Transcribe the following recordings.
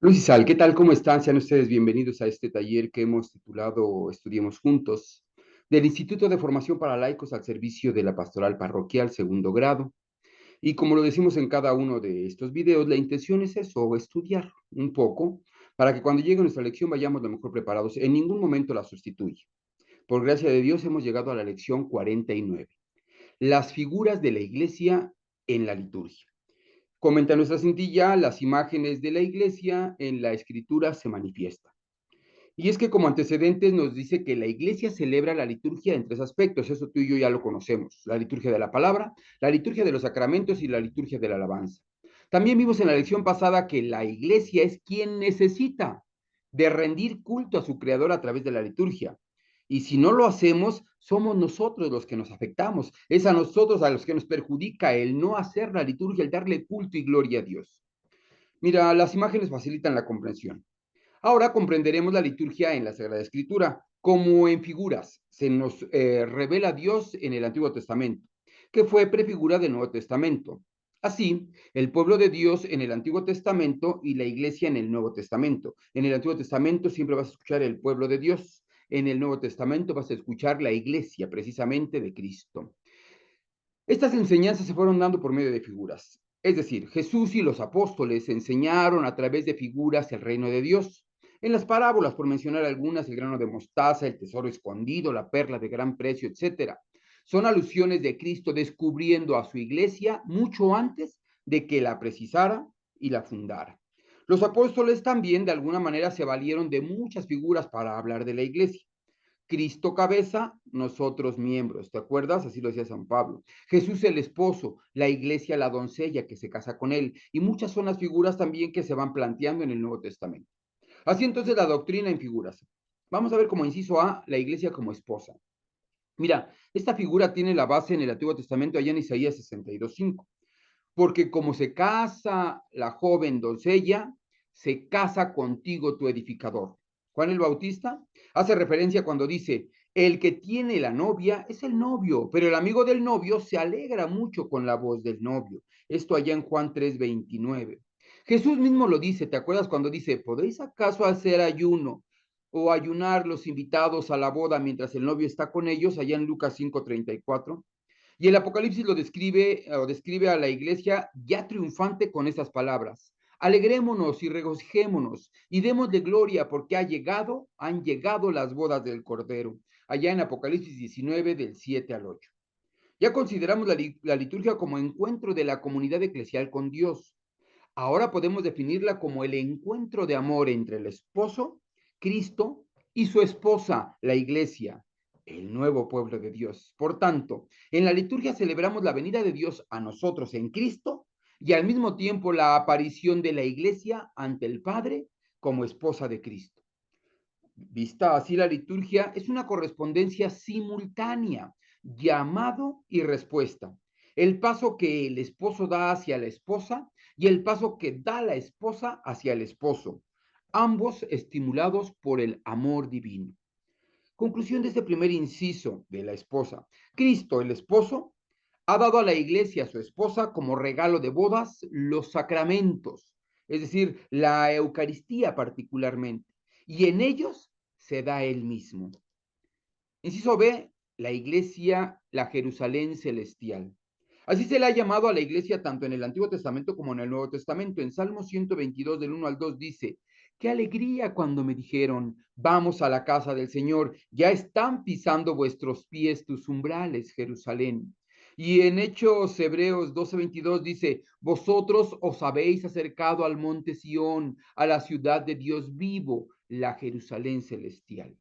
Luis y Sal, ¿qué tal? ¿Cómo están? Sean ustedes bienvenidos a este taller que hemos titulado Estudiemos Juntos, del Instituto de Formación para Laicos al Servicio de la Pastoral Parroquial, segundo grado. Y como lo decimos en cada uno de estos videos, la intención es eso, estudiar un poco, para que cuando llegue nuestra lección vayamos lo mejor preparados. En ningún momento la sustituye. Por gracia de Dios hemos llegado a la lección 49. Las figuras de la iglesia en la liturgia. Comenta nuestra cintilla, las imágenes de la iglesia en la escritura se manifiestan. Y es que como antecedentes nos dice que la iglesia celebra la liturgia en tres aspectos, eso tú y yo ya lo conocemos, la liturgia de la palabra, la liturgia de los sacramentos y la liturgia de la alabanza. También vimos en la lección pasada que la iglesia es quien necesita de rendir culto a su creador a través de la liturgia. Y si no lo hacemos, somos nosotros los que nos afectamos. Es a nosotros a los que nos perjudica el no hacer la liturgia, el darle culto y gloria a Dios. Mira, las imágenes facilitan la comprensión. Ahora comprenderemos la liturgia en la Sagrada Escritura, como en figuras. Se nos revela Dios en el Antiguo Testamento, que fue prefigura del Nuevo Testamento. Así, el pueblo de Dios en el Antiguo Testamento y la iglesia en el Nuevo Testamento. En el Antiguo Testamento siempre vas a escuchar el pueblo de Dios. En el Nuevo Testamento vas a escuchar la iglesia, precisamente de Cristo. Estas enseñanzas se fueron dando por medio de figuras. Es decir, Jesús y los apóstoles enseñaron a través de figuras el reino de Dios. En las parábolas, por mencionar algunas, el grano de mostaza, el tesoro escondido, la perla de gran precio, etcétera, son alusiones de Cristo descubriendo a su iglesia mucho antes de que la precisara y la fundara. Los apóstoles también, de alguna manera, se valieron de muchas figuras para hablar de la iglesia. Cristo cabeza, nosotros miembros, ¿te acuerdas? Así lo decía San Pablo. Jesús el esposo, la iglesia la doncella que se casa con él, y muchas son las figuras también que se van planteando en el Nuevo Testamento. Así entonces la doctrina en figuras. Vamos a ver como inciso A, la iglesia como esposa. Mira, esta figura tiene la base en el Antiguo Testamento allá en Isaías 62:5, porque como se casa la joven doncella, se casa contigo tu edificador. Juan el Bautista hace referencia cuando dice, el que tiene la novia es el novio, pero el amigo del novio se alegra mucho con la voz del novio. Esto allá en Juan 3:29. Jesús mismo lo dice, ¿te acuerdas cuando dice, ¿podéis acaso hacer ayuno o ayunar los invitados a la boda mientras el novio está con ellos? Allá en Lucas 5:34. Y el Apocalipsis lo describe o describe a la iglesia ya triunfante con estas palabras. Alegrémonos y regocijémonos y démosle gloria porque han llegado las bodas del Cordero. Allá en Apocalipsis 19 del 7 al 8. Ya consideramos la liturgia como encuentro de la comunidad eclesial con Dios. Ahora podemos definirla como el encuentro de amor entre el esposo, Cristo, y su esposa, la iglesia, el nuevo pueblo de Dios. Por tanto, en la liturgia celebramos la venida de Dios a nosotros en Cristo y al mismo tiempo la aparición de la iglesia ante el Padre como esposa de Cristo. Vista así la liturgia, es una correspondencia simultánea, llamado y respuesta. El paso que el esposo da hacia la esposa y el paso que da la esposa hacia el esposo, ambos estimulados por el amor divino. Conclusión de este primer inciso de la esposa. Cristo, el esposo, ha dado a la iglesia, a su esposa, como regalo de bodas, los sacramentos, es decir, la Eucaristía particularmente, y en ellos se da él mismo. Inciso B, la iglesia, la Jerusalén celestial. Así se le ha llamado a la iglesia tanto en el Antiguo Testamento como en el Nuevo Testamento. En Salmo 122, del 1 al 2, dice, qué alegría cuando me dijeron, vamos a la casa del Señor, ya están pisando vuestros pies tus umbrales, Jerusalén. Y en Hechos Hebreos 12:22 dice, vosotros os habéis acercado al monte Sión, a la ciudad de Dios vivo, la Jerusalén celestial.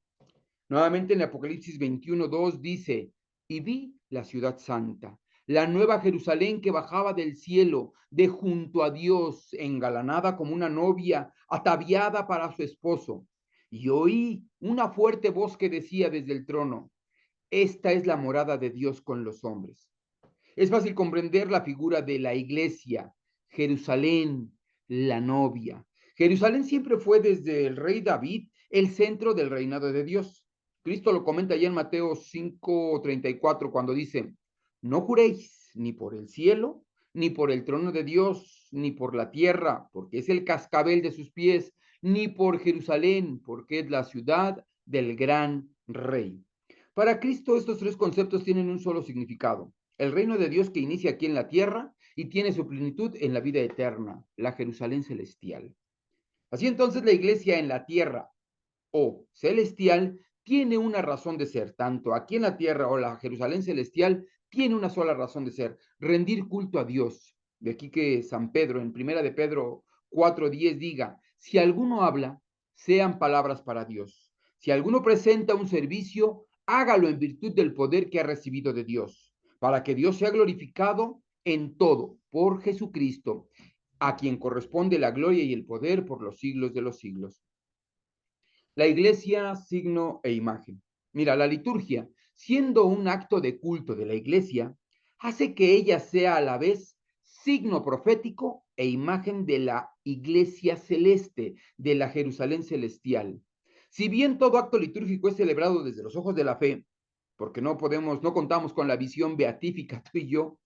Nuevamente en Apocalipsis 21:2 dice, y vi la ciudad santa, la nueva Jerusalén que bajaba del cielo, de junto a Dios, engalanada como una novia, ataviada para su esposo. Y oí una fuerte voz que decía desde el trono, esta es la morada de Dios con los hombres. Es fácil comprender la figura de la iglesia, Jerusalén, la novia. Jerusalén siempre fue desde el rey David el centro del reinado de Dios. Cristo lo comenta ya en Mateo 5:34 cuando dice, no juréis ni por el cielo, ni por el trono de Dios, ni por la tierra, porque es el cascabel de sus pies, ni por Jerusalén, porque es la ciudad del gran rey. Para Cristo estos tres conceptos tienen un solo significado: el reino de Dios que inicia aquí en la tierra y tiene su plenitud en la vida eterna, la Jerusalén celestial. Así entonces la iglesia en la tierra o celestial tiene una razón de ser, tanto aquí en la tierra o la Jerusalén celestial tiene una sola razón de ser: rendir culto a Dios. De aquí que San Pedro, en primera de Pedro 4:10 diga: si alguno habla, sean palabras para Dios. Si alguno presenta un servicio, hágalo en virtud del poder que ha recibido de Dios, para que Dios sea glorificado en todo por Jesucristo, a quien corresponde la gloria y el poder por los siglos de los siglos. La iglesia, signo e imagen. Mira, la liturgia, siendo un acto de culto de la iglesia, hace que ella sea a la vez signo profético e imagen de la iglesia celeste, de la Jerusalén celestial. Si bien todo acto litúrgico es celebrado desde los ojos de la fe, porque no contamos con la visión beatífica tú y yo,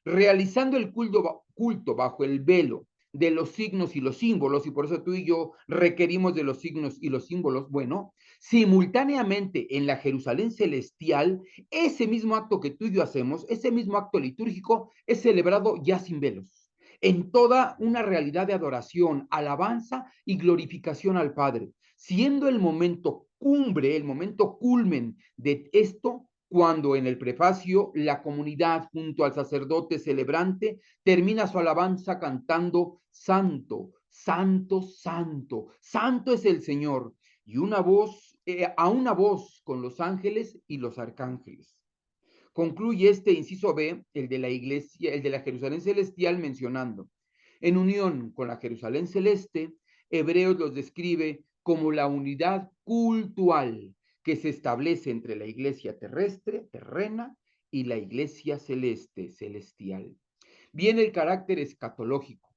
realizando el culto bajo el velo de los signos y los símbolos, y por eso tú y yo requerimos de los signos y los símbolos, bueno, simultáneamente en la Jerusalén celestial, ese mismo acto que tú y yo hacemos, ese mismo acto litúrgico, es celebrado ya sin velos, en toda una realidad de adoración, alabanza y glorificación al Padre, siendo el momento cumbre, el momento culmen de esto, cuando en el prefacio la comunidad junto al sacerdote celebrante termina su alabanza cantando: Santo, Santo, Santo, Santo es el Señor, y a una voz con los ángeles y los arcángeles. Concluye este inciso B, el de la iglesia, el de la Jerusalén celestial, mencionando: en unión con la Jerusalén celeste, Hebreos los describe como la unidad cultual que se establece entre la iglesia terrestre, terrena, y la iglesia celeste, celestial. Viene el carácter escatológico.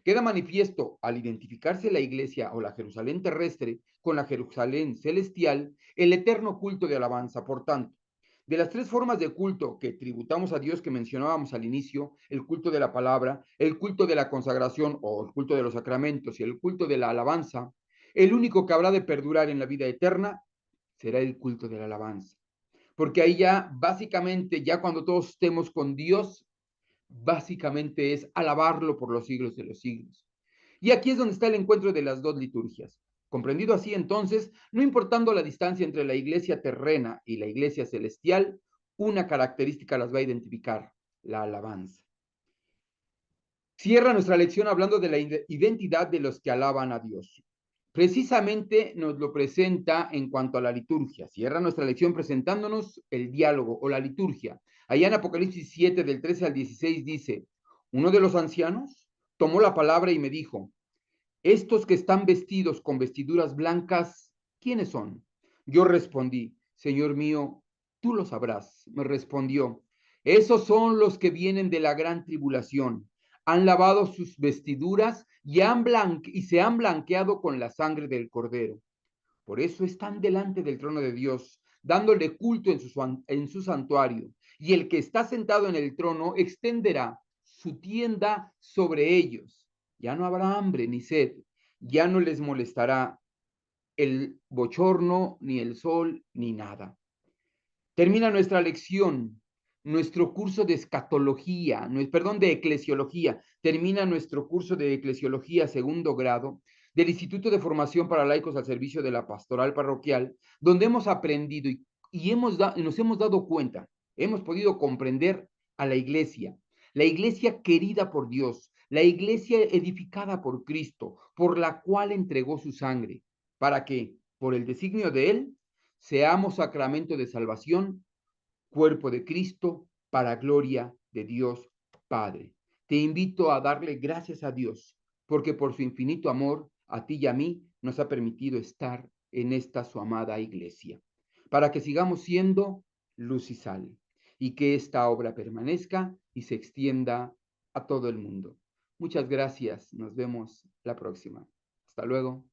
Queda manifiesto al identificarse la iglesia o la Jerusalén terrestre con la Jerusalén celestial el eterno culto de alabanza. Por tanto, de las tres formas de culto que tributamos a Dios que mencionábamos al inicio: el culto de la palabra, el culto de la consagración o el culto de los sacramentos y el culto de la alabanza, el único que habrá de perdurar en la vida eterna será el culto de la alabanza. Porque ahí ya, básicamente, ya cuando todos estemos con Dios, básicamente es alabarlo por los siglos de los siglos. Y aquí es donde está el encuentro de las dos liturgias. Comprendido así, entonces, no importando la distancia entre la iglesia terrena y la iglesia celestial, una característica las va a identificar: la alabanza. Cierra nuestra lección hablando de la identidad de los que alaban a Dios. Precisamente nos lo presenta en cuanto a la liturgia. Cierra nuestra lección presentándonos el diálogo o la liturgia. Allá en Apocalipsis 7, del 13 al 16, dice: uno de los ancianos tomó la palabra y me dijo: estos que están vestidos con vestiduras blancas, ¿quiénes son? Yo respondí: Señor mío, tú lo sabrás. Me respondió: esos son los que vienen de la gran tribulación. Han lavado sus vestiduras y se han blanqueado con la sangre del Cordero. Por eso están delante del trono de Dios, dándole culto en su santuario. Y el que está sentado en el trono extenderá su tienda sobre ellos. Ya no habrá hambre ni sed, ya no les molestará el bochorno, ni el sol, ni nada. Termina nuestra lección, nuestro curso de escatología, de eclesiología. Termina nuestro curso de eclesiología segundo grado del Instituto de Formación para Laicos al Servicio de la Pastoral Parroquial, donde hemos aprendido y nos hemos dado cuenta, hemos podido comprender a la iglesia querida por Dios, la iglesia edificada por Cristo, por la cual entregó su sangre, para que, por el designio de Él, seamos sacramento de salvación, cuerpo de Cristo, para gloria de Dios Padre. Te invito a darle gracias a Dios, porque por su infinito amor a ti y a mí nos ha permitido estar en esta su amada iglesia, para que sigamos siendo luz y sal, y que esta obra permanezca y se extienda a todo el mundo. Muchas gracias, nos vemos la próxima. Hasta luego.